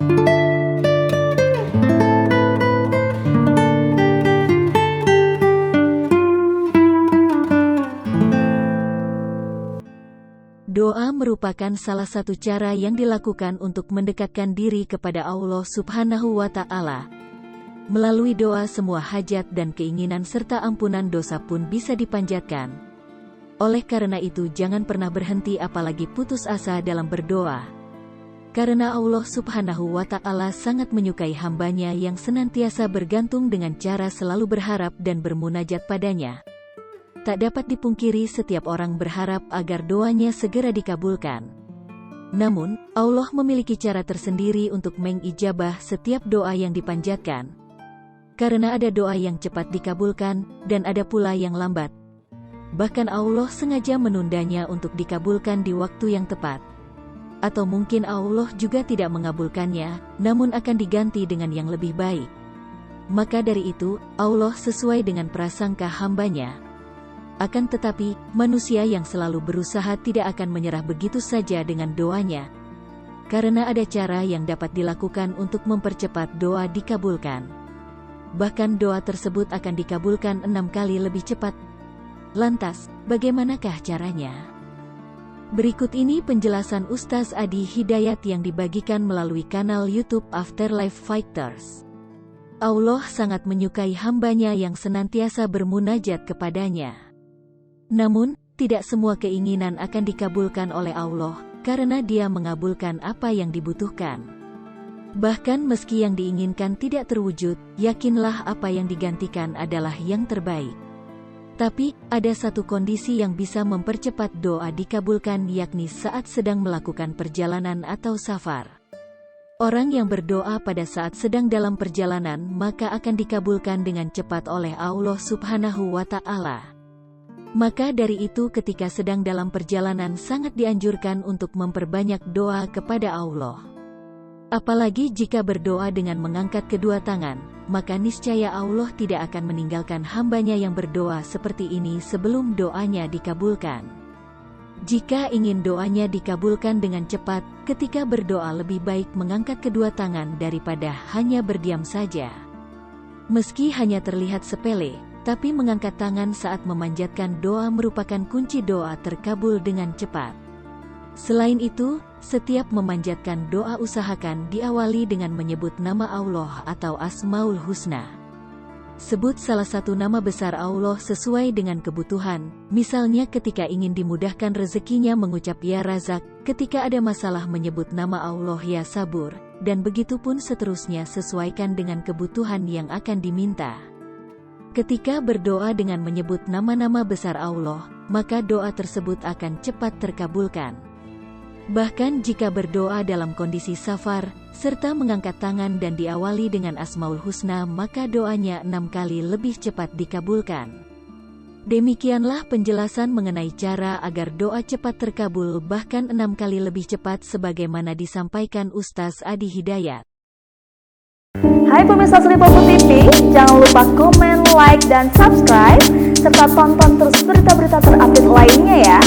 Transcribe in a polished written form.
Doa merupakan salah satu cara yang dilakukan untuk mendekatkan diri kepada Allah Subhanahu wa Ta'ala. Melalui doa, semua hajat dan keinginan serta ampunan dosa pun bisa dipanjatkan. Oleh karena itu, jangan pernah berhenti, apalagi putus asa dalam berdoa. Karena Allah Subhanahu wa Ta'ala sangat menyukai hambanya yang senantiasa bergantung dengan cara selalu berharap dan bermunajat padanya. Tak dapat dipungkiri, setiap orang berharap agar doanya segera dikabulkan. Namun, Allah memiliki cara tersendiri untuk mengijabah setiap doa yang dipanjatkan. Karena ada doa yang cepat dikabulkan, dan ada pula yang lambat. Bahkan Allah sengaja menundanya untuk dikabulkan di waktu yang tepat. Atau mungkin Allah juga tidak mengabulkannya, namun akan diganti dengan yang lebih baik. Maka dari itu, Allah sesuai dengan prasangka hambanya. Akan tetapi, manusia yang selalu berusaha tidak akan menyerah begitu saja dengan doanya. Karena ada cara yang dapat dilakukan untuk mempercepat doa dikabulkan. Bahkan doa tersebut akan dikabulkan 6 kali lebih cepat. Lantas, bagaimanakah caranya? Berikut ini penjelasan Ustaz Adi Hidayat yang dibagikan melalui kanal YouTube Afterlife Fighters. Allah sangat menyukai hambanya yang senantiasa bermunajat kepadanya. Namun, tidak semua keinginan akan dikabulkan oleh Allah, karena Dia mengabulkan apa yang dibutuhkan. Bahkan meski yang diinginkan tidak terwujud, yakinlah apa yang digantikan adalah yang terbaik. Tapi, ada satu kondisi yang bisa mempercepat doa dikabulkan, yakni saat sedang melakukan perjalanan atau safar. Orang yang berdoa pada saat sedang dalam perjalanan maka akan dikabulkan dengan cepat oleh Allah Subhanahu wa Ta'ala. Maka dari itu, ketika sedang dalam perjalanan sangat dianjurkan untuk memperbanyak doa kepada Allah. Apalagi jika berdoa dengan mengangkat kedua tangan, maka niscaya Allah tidak akan meninggalkan hambanya yang berdoa seperti ini sebelum doanya dikabulkan. Jika ingin doanya dikabulkan dengan cepat, ketika berdoa lebih baik mengangkat kedua tangan daripada hanya berdiam saja. Meski hanya terlihat sepele, tapi mengangkat tangan saat memanjatkan doa merupakan kunci doa terkabul dengan cepat. Selain itu, setiap memanjatkan doa usahakan diawali dengan menyebut nama Allah atau Asmaul Husna. Sebut salah satu nama besar Allah sesuai dengan kebutuhan, misalnya ketika ingin dimudahkan rezekinya mengucap Ya Razak, ketika ada masalah menyebut nama Allah Ya Sabur, dan begitu pun seterusnya sesuaikan dengan kebutuhan yang akan diminta. Ketika berdoa dengan menyebut nama-nama besar Allah, maka doa tersebut akan cepat terkabulkan. Bahkan jika berdoa dalam kondisi safar, serta mengangkat tangan dan diawali dengan Asmaul Husna, maka doanya 6 kali lebih cepat dikabulkan. Demikianlah penjelasan mengenai cara agar doa cepat terkabul bahkan 6 kali lebih cepat sebagaimana disampaikan Ustaz Adi Hidayat. Hai pemirsa Sri Popo TV, jangan lupa komen, like, dan subscribe, serta tonton terus berita-berita terupdate lainnya ya.